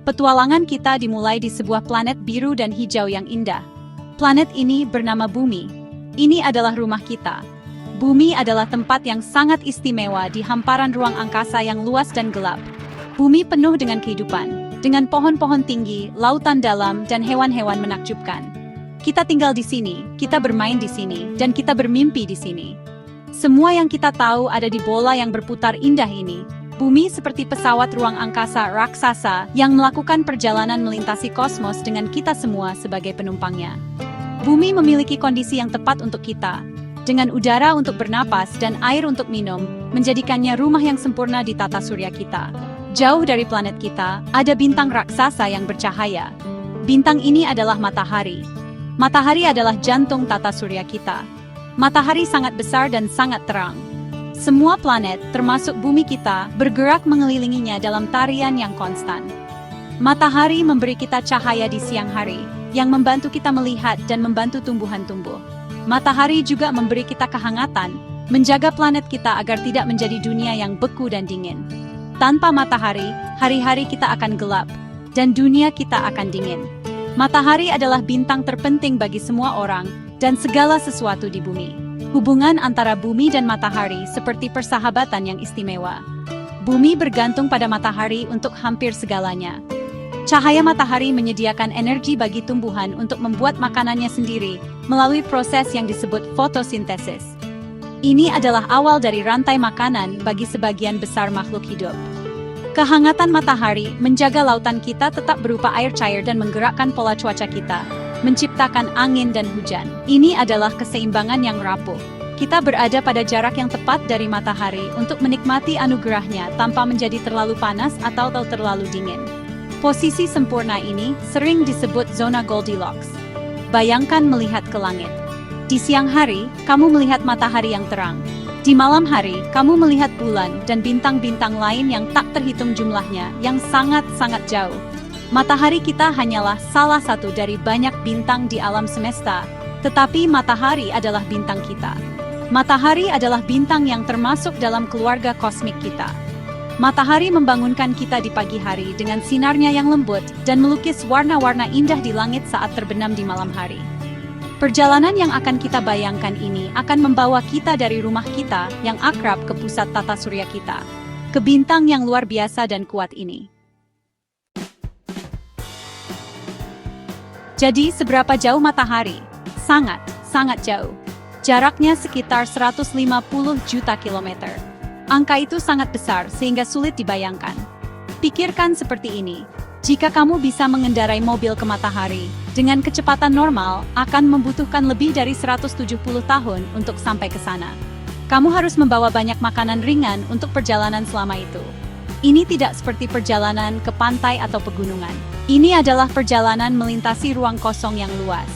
Petualangan kita dimulai di sebuah planet biru dan hijau yang indah. Planet ini bernama Bumi. Ini adalah rumah kita. Bumi adalah tempat yang sangat istimewa di hamparan ruang angkasa yang luas dan gelap. Bumi penuh dengan kehidupan, dengan pohon-pohon tinggi, lautan dalam, dan hewan-hewan menakjubkan. Kita tinggal di sini, kita bermain di sini, dan kita bermimpi di sini. Semua yang kita tahu ada di bola yang berputar indah ini. Bumi seperti pesawat ruang angkasa raksasa yang melakukan perjalanan melintasi kosmos dengan kita semua sebagai penumpangnya. Bumi memiliki kondisi yang tepat untuk kita, dengan udara untuk bernapas dan air untuk minum, menjadikannya rumah yang sempurna di tata surya kita. Jauh dari planet kita, ada bintang raksasa yang bercahaya. Bintang ini adalah matahari. Matahari adalah jantung tata surya kita. Matahari sangat besar dan sangat terang. Semua planet, termasuk bumi kita, bergerak mengelilinginya dalam tarian yang konstan. Matahari memberi kita cahaya di siang hari, yang membantu kita melihat dan membantu tumbuhan tumbuh. Matahari juga memberi kita kehangatan, menjaga planet kita agar tidak menjadi dunia yang beku dan dingin. Tanpa matahari, hari-hari kita akan gelap, dan dunia kita akan dingin. Matahari adalah bintang terpenting bagi semua orang, dan segala sesuatu di bumi. Hubungan antara bumi dan matahari seperti persahabatan yang istimewa. Bumi bergantung pada matahari untuk hampir segalanya. Cahaya matahari menyediakan energi bagi tumbuhan untuk membuat makanannya sendiri melalui proses yang disebut fotosintesis. Ini adalah awal dari rantai makanan bagi sebagian besar makhluk hidup. Kehangatan matahari menjaga lautan kita tetap berupa air cair dan menggerakkan pola cuaca kita, menciptakan angin dan hujan. Ini adalah keseimbangan yang rapuh. Kita berada pada jarak yang tepat dari matahari untuk menikmati anugerahnya tanpa menjadi terlalu panas atau terlalu dingin. Posisi sempurna ini sering disebut zona Goldilocks. Bayangkan melihat ke langit. Di siang hari, kamu melihat matahari yang terang. Di malam hari, kamu melihat bulan dan bintang-bintang lain yang tak terhitung jumlahnya, yang sangat-sangat jauh. Matahari kita hanyalah salah satu dari banyak bintang di alam semesta, tetapi matahari adalah bintang kita. Matahari adalah bintang yang termasuk dalam keluarga kosmik kita. Matahari membangunkan kita di pagi hari dengan sinarnya yang lembut dan melukis warna-warna indah di langit saat terbenam di malam hari. Perjalanan yang akan kita bayangkan ini akan membawa kita dari rumah kita yang akrab ke pusat tata surya kita, ke bintang yang luar biasa dan kuat ini. Jadi, seberapa jauh matahari? Sangat, sangat jauh. Jaraknya sekitar 150 juta kilometer. Angka itu sangat besar sehingga sulit dibayangkan. Pikirkan seperti ini. Jika kamu bisa mengendarai mobil ke matahari, dengan kecepatan normal, akan membutuhkan lebih dari 170 tahun untuk sampai ke sana. Kamu harus membawa banyak makanan ringan untuk perjalanan selama itu. Ini tidak seperti perjalanan ke pantai atau pegunungan. Ini adalah perjalanan melintasi ruang kosong yang luas.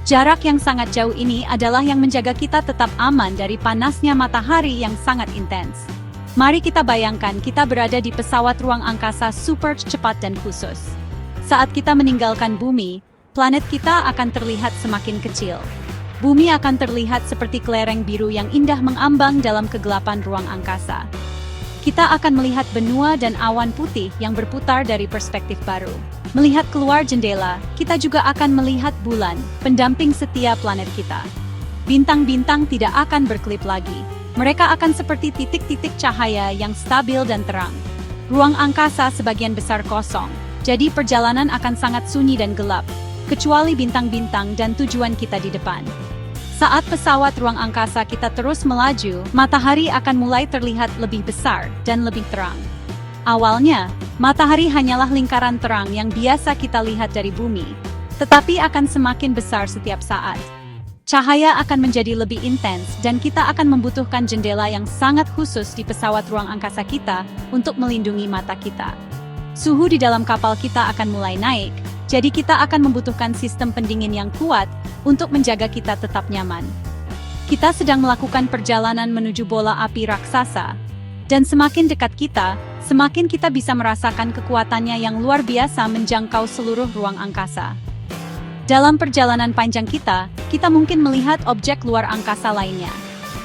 Jarak yang sangat jauh ini adalah yang menjaga kita tetap aman dari panasnya matahari yang sangat intens. Mari kita bayangkan kita berada di pesawat ruang angkasa super cepat dan khusus. Saat kita meninggalkan bumi, planet kita akan terlihat semakin kecil. Bumi akan terlihat seperti kelereng biru yang indah mengambang dalam kegelapan ruang angkasa. Kita akan melihat benua dan awan putih yang berputar dari perspektif baru. Melihat keluar jendela, kita juga akan melihat bulan, pendamping setia planet kita. Bintang-bintang tidak akan berkelip lagi. Mereka akan seperti titik-titik cahaya yang stabil dan terang. Ruang angkasa sebagian besar kosong, jadi perjalanan akan sangat sunyi dan gelap, kecuali bintang-bintang dan tujuan kita di depan. Saat pesawat ruang angkasa kita terus melaju, matahari akan mulai terlihat lebih besar dan lebih terang. Awalnya, matahari hanyalah lingkaran terang yang biasa kita lihat dari bumi, tetapi akan semakin besar setiap saat. Cahaya akan menjadi lebih intens dan kita akan membutuhkan jendela yang sangat khusus di pesawat ruang angkasa kita untuk melindungi mata kita. Suhu di dalam kapal kita akan mulai naik, jadi kita akan membutuhkan sistem pendingin yang kuat untuk menjaga kita tetap nyaman. Kita sedang melakukan perjalanan menuju bola api raksasa, dan semakin dekat kita, semakin kita bisa merasakan kekuatannya yang luar biasa menjangkau seluruh ruang angkasa. Dalam perjalanan panjang kita mungkin melihat objek luar angkasa lainnya.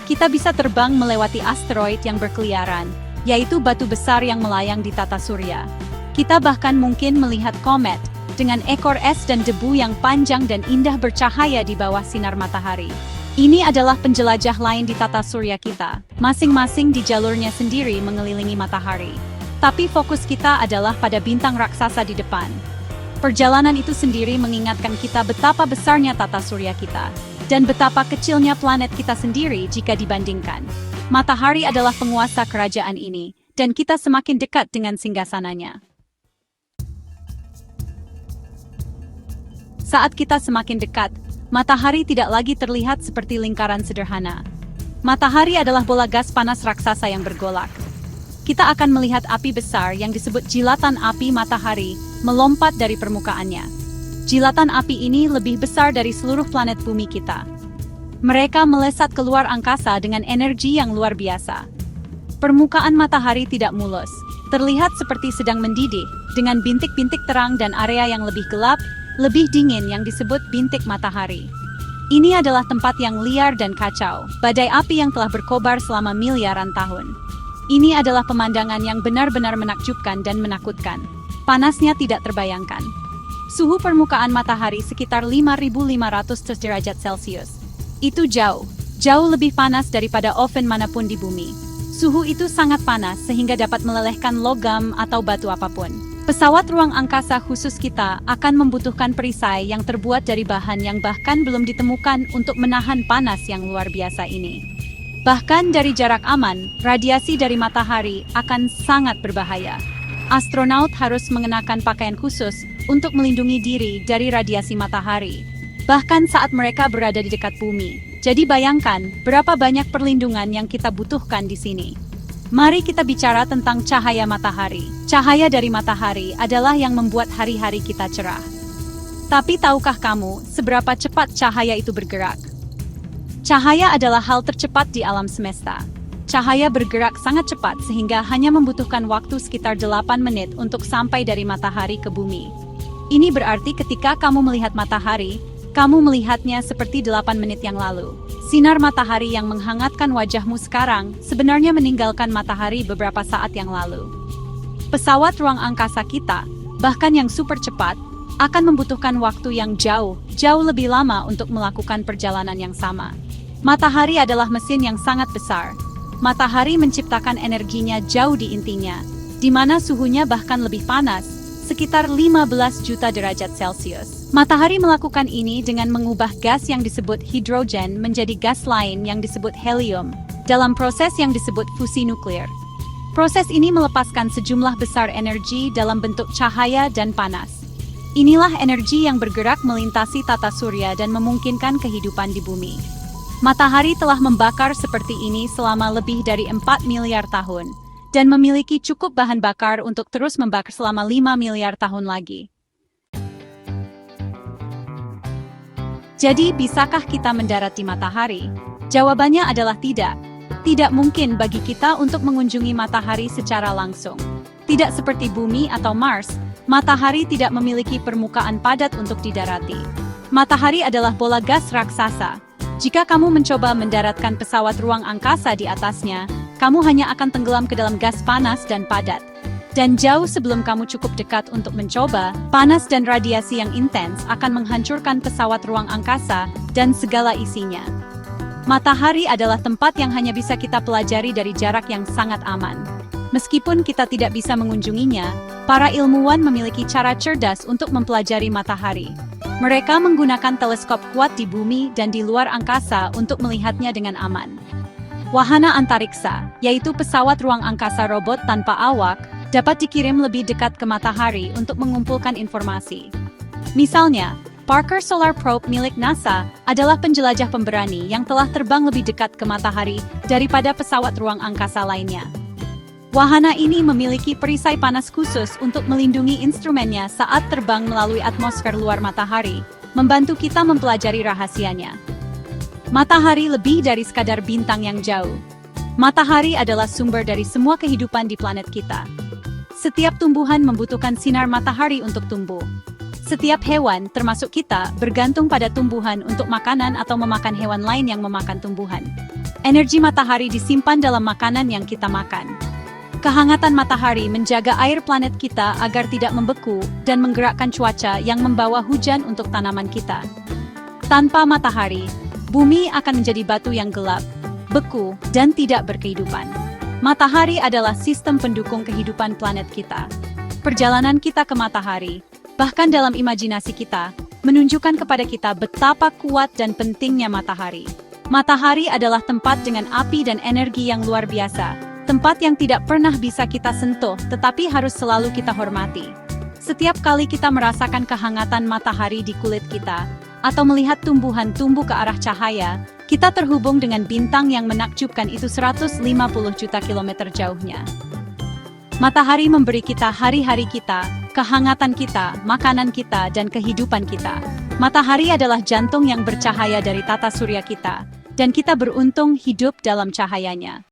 Kita bisa terbang melewati asteroid yang berkeliaran, yaitu batu besar yang melayang di tata surya. Kita bahkan mungkin melihat komet, dengan ekor es dan debu yang panjang dan indah bercahaya di bawah sinar matahari. Ini adalah penjelajah lain di tata surya kita, masing-masing di jalurnya sendiri mengelilingi matahari. Tapi fokus kita adalah pada bintang raksasa di depan. Perjalanan itu sendiri mengingatkan kita betapa besarnya tata surya kita, dan betapa kecilnya planet kita sendiri jika dibandingkan. Matahari adalah penguasa kerajaan ini, dan kita semakin dekat dengan singgasananya. Saat kita semakin dekat, matahari tidak lagi terlihat seperti lingkaran sederhana. Matahari adalah bola gas panas raksasa yang bergolak. Kita akan melihat api besar yang disebut jilatan api matahari melompat dari permukaannya. Jilatan api ini lebih besar dari seluruh planet bumi kita. Mereka melesat keluar angkasa dengan energi yang luar biasa. Permukaan matahari tidak mulus, terlihat seperti sedang mendidih, dengan bintik-bintik terang dan area yang lebih gelap, lebih dingin yang disebut bintik matahari. Ini adalah tempat yang liar dan kacau, badai api yang telah berkobar selama miliaran tahun. Ini adalah pemandangan yang benar-benar menakjubkan dan menakutkan. Panasnya tidak terbayangkan. Suhu permukaan matahari sekitar 5.500 derajat Celcius. Itu jauh lebih panas daripada oven manapun di bumi. Suhu itu sangat panas sehingga dapat melelehkan logam atau batu apapun. Pesawat ruang angkasa khusus kita akan membutuhkan perisai yang terbuat dari bahan yang bahkan belum ditemukan untuk menahan panas yang luar biasa ini. Bahkan dari jarak aman, radiasi dari matahari akan sangat berbahaya. Astronaut harus mengenakan pakaian khusus untuk melindungi diri dari radiasi matahari, bahkan saat mereka berada di dekat bumi. Jadi bayangkan berapa banyak perlindungan yang kita butuhkan di sini. Mari kita bicara tentang cahaya matahari. Cahaya dari matahari adalah yang membuat hari-hari kita cerah. Tapi tahukah kamu seberapa cepat cahaya itu bergerak? Cahaya adalah hal tercepat di alam semesta. Cahaya bergerak sangat cepat sehingga hanya membutuhkan waktu sekitar 8 menit untuk sampai dari matahari ke bumi. Ini berarti ketika kamu melihat matahari, kamu melihatnya seperti 8 menit yang lalu. Sinar matahari yang menghangatkan wajahmu sekarang sebenarnya meninggalkan matahari beberapa saat yang lalu. Pesawat ruang angkasa kita, bahkan yang super cepat, akan membutuhkan waktu yang jauh lebih lama untuk melakukan perjalanan yang sama. Matahari adalah mesin yang sangat besar. Matahari menciptakan energinya jauh di intinya, di mana suhunya bahkan lebih panas, sekitar 15 juta derajat Celcius. Matahari melakukan ini dengan mengubah gas yang disebut hidrogen menjadi gas lain yang disebut helium, dalam proses yang disebut fusi nuklir. Proses ini melepaskan sejumlah besar energi dalam bentuk cahaya dan panas. Inilah energi yang bergerak melintasi tata surya dan memungkinkan kehidupan di bumi. Matahari telah membakar seperti ini selama lebih dari 4 miliar tahun, dan memiliki cukup bahan bakar untuk terus membakar selama 5 miliar tahun lagi. Jadi, bisakah kita mendarat di matahari? Jawabannya adalah tidak. Tidak mungkin bagi kita untuk mengunjungi matahari secara langsung. Tidak seperti bumi atau Mars, matahari tidak memiliki permukaan padat untuk didarati. Matahari adalah bola gas raksasa. Jika kamu mencoba mendaratkan pesawat ruang angkasa di atasnya, kamu hanya akan tenggelam ke dalam gas panas dan padat. Dan jauh sebelum kamu cukup dekat untuk mencoba, panas dan radiasi yang intens akan menghancurkan pesawat ruang angkasa dan segala isinya. Matahari adalah tempat yang hanya bisa kita pelajari dari jarak yang sangat aman. Meskipun kita tidak bisa mengunjunginya, para ilmuwan memiliki cara cerdas untuk mempelajari matahari. Mereka menggunakan teleskop kuat di bumi dan di luar angkasa untuk melihatnya dengan aman. Wahana antariksa, yaitu pesawat ruang angkasa robot tanpa awak, dapat dikirim lebih dekat ke matahari untuk mengumpulkan informasi. Misalnya, Parker Solar Probe milik NASA adalah penjelajah pemberani yang telah terbang lebih dekat ke matahari daripada pesawat ruang angkasa lainnya. Wahana ini memiliki perisai panas khusus untuk melindungi instrumennya saat terbang melalui atmosfer luar matahari, membantu kita mempelajari rahasianya. Matahari lebih dari sekadar bintang yang jauh. Matahari adalah sumber dari semua kehidupan di planet kita. Setiap tumbuhan membutuhkan sinar matahari untuk tumbuh. Setiap hewan, termasuk kita, bergantung pada tumbuhan untuk makanan atau memakan hewan lain yang memakan tumbuhan. Energi matahari disimpan dalam makanan yang kita makan. Kehangatan matahari menjaga air planet kita agar tidak membeku dan menggerakkan cuaca yang membawa hujan untuk tanaman kita. Tanpa matahari, bumi akan menjadi batu yang gelap, beku, dan tidak berkehidupan. Matahari adalah sistem pendukung kehidupan planet kita. Perjalanan kita ke matahari, bahkan dalam imajinasi kita, menunjukkan kepada kita betapa kuat dan pentingnya matahari. Matahari adalah tempat dengan api dan energi yang luar biasa. Tempat yang tidak pernah bisa kita sentuh, tetapi harus selalu kita hormati. Setiap kali kita merasakan kehangatan matahari di kulit kita, atau melihat tumbuhan tumbuh ke arah cahaya, kita terhubung dengan bintang yang menakjubkan itu 150 juta kilometer jauhnya. Matahari memberi kita hari-hari kita, kehangatan kita, makanan kita, dan kehidupan kita. Matahari adalah jantung yang bercahaya dari tata surya kita, dan kita beruntung hidup dalam cahayanya.